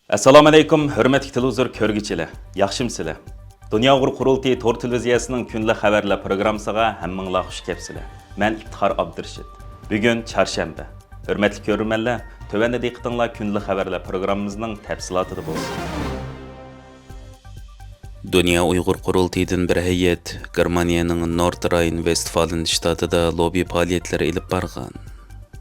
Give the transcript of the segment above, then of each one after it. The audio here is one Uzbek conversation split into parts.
Assalomu alaykum, hurmatli televizor ko'rguvchilar. Yaxshimsizlar? Dunyo qurultiyi to'r televiziyasining kunlik xabarlar programmasiga hammanglar xush kelibsizlar. Men İftixar Abdurshid. Bugun chorshanba. Hurmatli ko'ruvchilar, tövəndə diqqətinizlər kunlik xabarlar programmamızın təfsilatı bo'lsin. Dünya Uyghur Qurultayıdan bir heyət Germaniyanın Nord Rhine-Westfalen shtatida lobby faoliyatlari ilib borgan.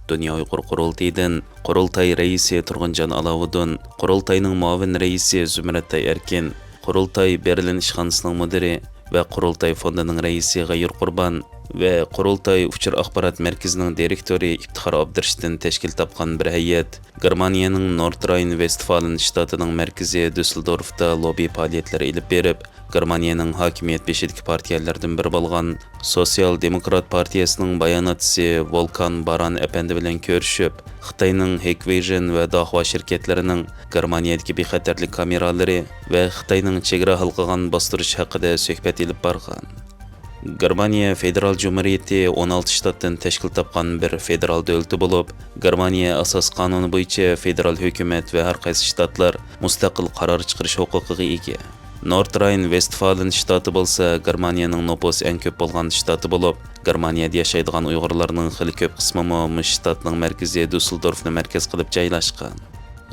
Dünya Uyghur Qurultayıdan Qurultay reisi Turg'unjon Alovuddin, Qurultayning muavin reisi Zumrattay Erkin, Qurultay Berlin ishxonasining mudiri va Qurultay fondining reisi G'ayur Qurbon ve Qurultay Uchur axborot markazining direktori İftixar Abdurshiddan tashkil topgan bir heyət Germaniyaning Nord Rhine-Westfalen shtatining markazi Düsseldorfda lobby faoliyatlari ilib berib, Germaniyaning hokimiyat beshidagi partiyalardan biri bo'lgan Sosyal Demokrat partiyasining bayonotchisi Volkan Baran apandi bilan ko'rishib, Xitoyning Hikvision va Dahua shirkatlarining Germaniyadagi bexatarlik kameralari va Xitoyning chegara halqagan bostirish haqida suhbat ilib borgan. Germaniya Federal Cumhuriyeti 16 shtatdan tashkil topgan bir federal davlati bo'lib, Germaniya asos qonuni bo'yicha federal hukumat va har qaysi shtatlar mustaqil qaror chiqarish huquqiga ega. Nord Rhine-Westfalen shtati bo'lsa, Germaniyaning nüfus eng ko'p bo'lgan shtati bo'lib, Germaniyada yashaydigan Uyg'urlarning xili ko'p qismi bu shtatning markazi Düsseldorfni markaz qilib joylashgan.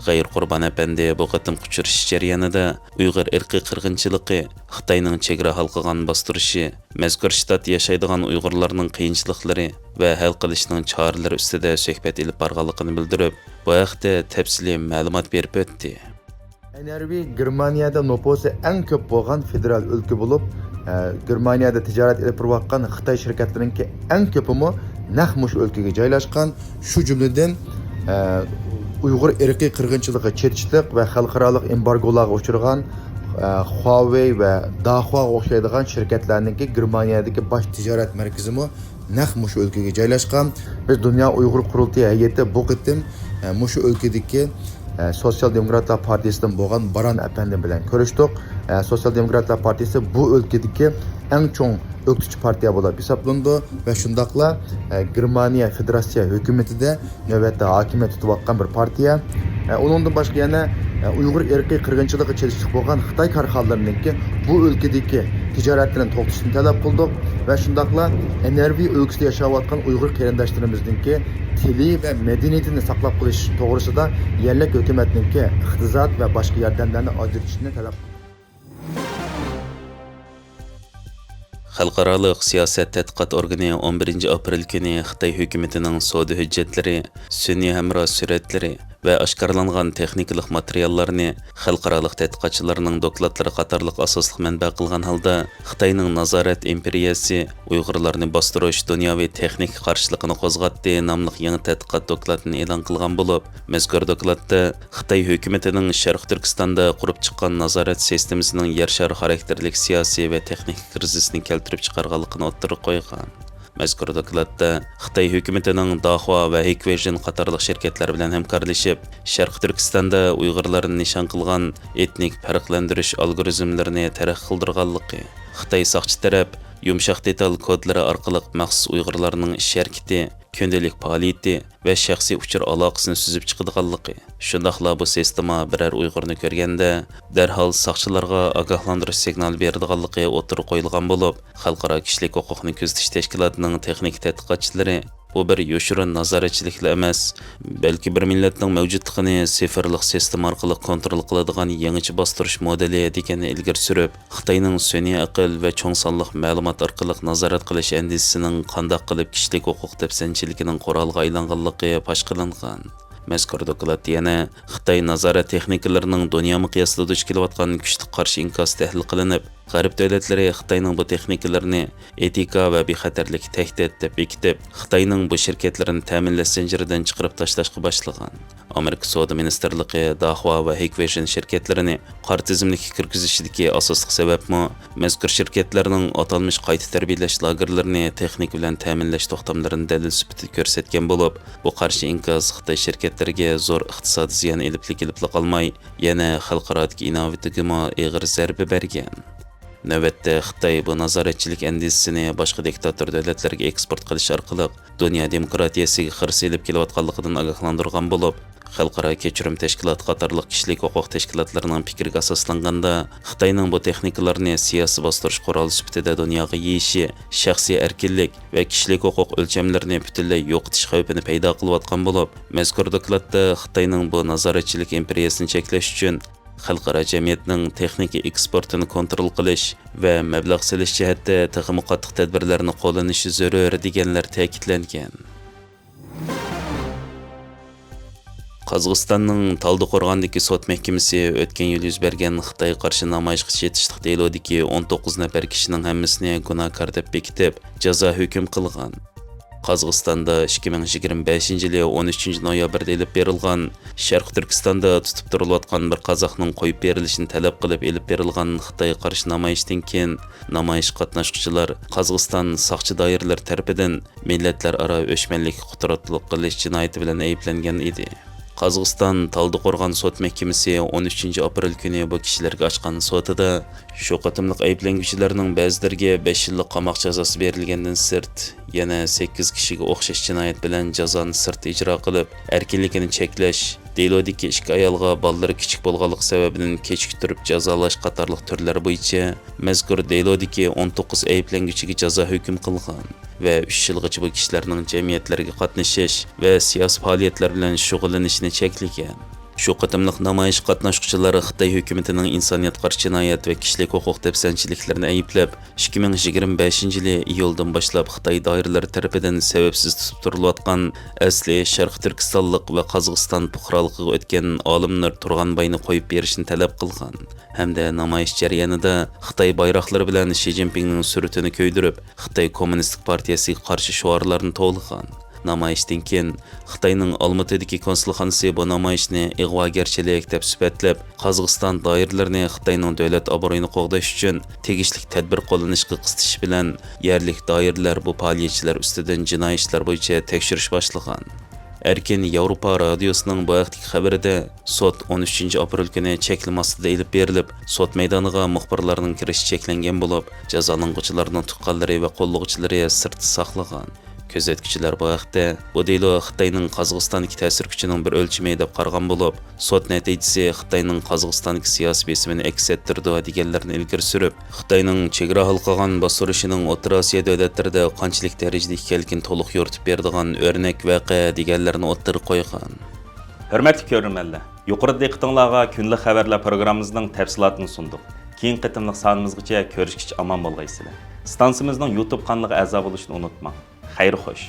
G'ayur Qurbon apandi bu qatim quchirish jarayonida Uyg'ur irqiy qirg'inchiligi, Xitoyning chegara halqagan bostirishi, mazkur shtat yashaydigan Uyg'urlarning qiyinchiliklari va hal qilishning choralari ustida suhbat ilib borganligini bildirib, bu haqda tafsiliy ma'lumot berib o'tdi. NRV Germaniyada nüfusu en köp bo'lgan federal ülke bo'lib, Germaniyada tijorat ilib turayotgan Xitoy shirkatlarining en ko'pimi naq mush ülkega joylashgan. Shu jumladan Uyg'ur irqiy qirg'inchiligi, chetishlik va xalqaro embargolarga uchragan Huawei va Dahua o'xshaydigan shirkatlarning Germaniyadagi bosh tijorat markazimi naq mush ülkega joylashgan. Biz Dünya Uyghur Qurultiyi heyeti bu qitim mush ülkedagi Sosyal Demokratlar Partisi'nin bo'lgan Baran apandi bilan ko'rishdik. Sosyal Demokratlar Partisi bu ülkedeki en çok öktücü partiya bo'lib hisoblandi ve shundaqla Germaniya Federatsiya hukumatida navbatda hokimiyat tutayotgan bir partiya. Onundan başqa yana Uyg'ur irqiy qirg'inchiligi chelishib bo'lgan Xitoy korxonalarining bu ülkedeki tijoratini to'xtatishni talab qildik ve shundaqla NRV ülkesida yashayotgan Uyg'ur qarindoshlarimizningki tili ve medeniyetini saqlab qolish to'g'risida yerlik hukumatning iqtisod va boshqa yordamlarni ajratishni talab qildik. Xalqaro siyosat tadqiqot organi 11 aprel kuni Xitoy hukumatining savdo hujjatlari, sun'iy hamroh suratlari ve oshkorlangan texnikalik materiallarni xalqaro tadqiqotchilarning dokladlari qatorliq asosli manba qilgan holda Xitoyning nazorat imperiyasi Uyg'urlarni bostirish dunyoviy texnik qarshiligini qo'zg'atdi nomli yangi tadqiqot dokladini e'lon qilgan bo'lib, mazkur dokladda Xitoy hukumatining Sharq Turkistonda qurib chiqqan nazorat sistemasining yer shari xarakterlik siyosiy va texnik krizisni keltirib chiqarganligini o'ttirib qo'ygan. Mazkur dokladda Xitoy hukumatining Dahua va Hikvision qatorliq shirkatlar bilan hamkorlashib, Sharq Turkistonda Uyg'urlarni nishon qilgan etnik farqlantirish algoritmlarini targ'ib qildirganligi, Xitoy soqchi taraf yumshoq detal kodlari orqali maxsus Uyg'urlarning ish harakati, kundalik faoliyati va shaxsiy uchur aloqasini suzib chiqadiganligi. Shundaqla bu sistema biror Uyg'urni ko'rganda darhol soqchilarga ogohlantirish signal beradiganligi o'tirib qo'yilgan bo'lib, xalqaro kishilik huquqni kuzatish tashkilotining texnik tadqiqotchilari bu bir yoshirin nazoratchilikla emas, balki bir millatning mavjudligini sifirlik sistema orqali kontrol qiladigan yangicha bostirish modeli deganini ilgari surib, Xitoyning sun'iy aql va cho'ng sonliq ma'lumot orqali nazorat qilish andisisining qandoq qilib kishilik huquq dafsanchiligining quroliga aylanganligi fosh qilingan. Mazkur doklad yana Xitoy nazorat texnikalarining dunyo miqyosida duch kelayotgan kuchli qarshi inkas tahlil qilinib, G'arb davlatlari Xitoyning bu texnikalarni etika va bexatarlik tahdid deb bekitib, Xitoyning bu shirkatlarini ta'minlash zanjiridan chiqarib tashlashga boshlagan. Amerika Savdo ministrligi Dahua va Hikvision shirkatlarini qora tizimlikka kirgizishidagi asosli sababmi mazkur shirkatlarning atalmish qayta tarbiyalash lagerlarini texnik bilan ta'minlash to'xtamlarini dalil sifatida ko'rsatgan bo'lib, bu qarshi inkas Xitoy shirkatlariga zo'r iqtisodiy ziyon elib qolmay, yana xalqarodagi innovatsiyaga og'ir zarba bergan. Növbətdə Xitay bu nazoratchilik andisini boshqa diktator davlatlarga eksport qilish orqali dunyo demokratiyasiga xirs elib kelayotganligidan ogohlantirgan bo'lib, Xalqaro kechirim tashkiloti qatorliq kishilik huquq tashkilotlarining fikriga asoslanganda, Xitoyning bu texnikalarni siyosiy bostirish quroli sifatida dunyoga yeyishi, shaxsiy erkinlik va kishilik huquq o'lchamlarini butunlay yo'qotish xavfini paydo qilayotgan bo'lib, mazkur dokladda Xitoyning bu nazoratchilik imperiyasini cheklash uchun xalqaro jamiyatning texnika eksportini kontrol qilish va mablag' solish jihatda texnik qattiq tadbirlarni qo'llanishi zarur deganlar ta'kidlangan. Qozog'istonning Taldiqo'rg'ondagi sud mahkamasi o'tgan yil yuz bergan Xitoy qarshi namoyishga chetishlik delodagi 19 nafar kishining hammasini gunohkor deb bekitib, jazo hukm qilgan. Qozog'istonda 2025-yili 13 noyabrda elib berilgan, Sharq Turkistonda tutib turilayotgan bir qozoqning qo'yib berilishini talab qilib elib berilgan Xitoy qarshi namoyishdan keyin namoyish qatnashchilari Qozog'iston soqchi doiralari tomonidan millatlararo o'chmanlik qutratliq qilish jinoyati bilan ayblangan edi. Qozog'iston Taldiqo'rg'on sud mahkamasi 13 aprel kuni bu kishilarga ochgan sudida shu qatimliq ayblanuvchilarning ba'zilariga 5 yillik qamoq jazosi berilgandan sirt, yana 8 kishiga o'xshash jinoyat bilan jazoni sirt ijro qilib, erkinligini cheklash, delodagi 2 ayolga bolalari kichik bo'lganlik sababidan kechiktirib jazolash qatorliq turlar bo'yicha mazkur delodagi 19 ayblanuvchiga jazo hukm qilgan va 3 yilgacha bu kishilarning jamiyatlarga qatnashish va siyosiy faoliyatlar bilan shug'ullanishini cheklagan. Shu qatimliq namoyish qatnashchilari Xitoy hukumatining insoniyat qarshi jinoyat va kishilik huquq dafsanchiliklarini ayblab, 2025-yili iyuldan boshlab Xitoy doiralari tomonidan sababsiz tutib turilayotgan asli Sharq Turkistonlik va Qozog'iston fuqaroligiga o'tgan olimlar Turg'anboyni qo'yib berishni talab qilgan. Hamda namoyish jarayonida Xitoy bayroqlari bilan Shi Jinpingning suratini ko'ydirib, Xitoy Kommunistik partiyasiga qarshi shuarlarni to'lg'an. Namoyishdan keyin Xitoyning Olmaotadagi konsulxonasi bu namoyishni ig'vogarchilik deb sifatlab, Qozog'iston doiralarini Xitoyning davlat obro'yini qo'g'dash uchun tegishli tadbir qo'llanishga qistish bilan yerlik doiralar bu faoliyatchilar ustidan jinoiy ishlar bo'yicha tekshirish boshlagan. Erkin Yevropa radiosining bu vaqtdagi xabarida sud 13 aprel kuni cheklamasida elib berilib, sud maydoniga muxbirlarning kirishi cheklangan bo'lib, jazolanuvchilarning tuqqanlari va qo'llovchilari sirtda saqlagan. Kuzatuvchilar bu vaqtda bu delo Xitoyning Qozog'istondagi ta'sir kuchining bir o'lchami deb qaragan bo'lib, sud natijasi Xitoyning Qozog'istondagi siyosiy besimini aks ettirdi deganlarni ilgari surib, Xitoyning chegara halqagan bostirishining O'rta Osiyo davlatlarida qanchalik darajada ekanligini to'liq yoritib beradigan o'rnak voqea deganlarni o'ttirib qo'ygan. Hurmatli ko'ruvchilar, yuqorida diqqatingizga kunlik xabarlar programmamizning tafsilotini sundik. Keyingi qitimliq sonimizgacha ko'rishguncha omon bo'lgaysizlar. Stansiyamizning YouTube kanaliga a'zo bo'lishni unutmang. Xayr xo'sh.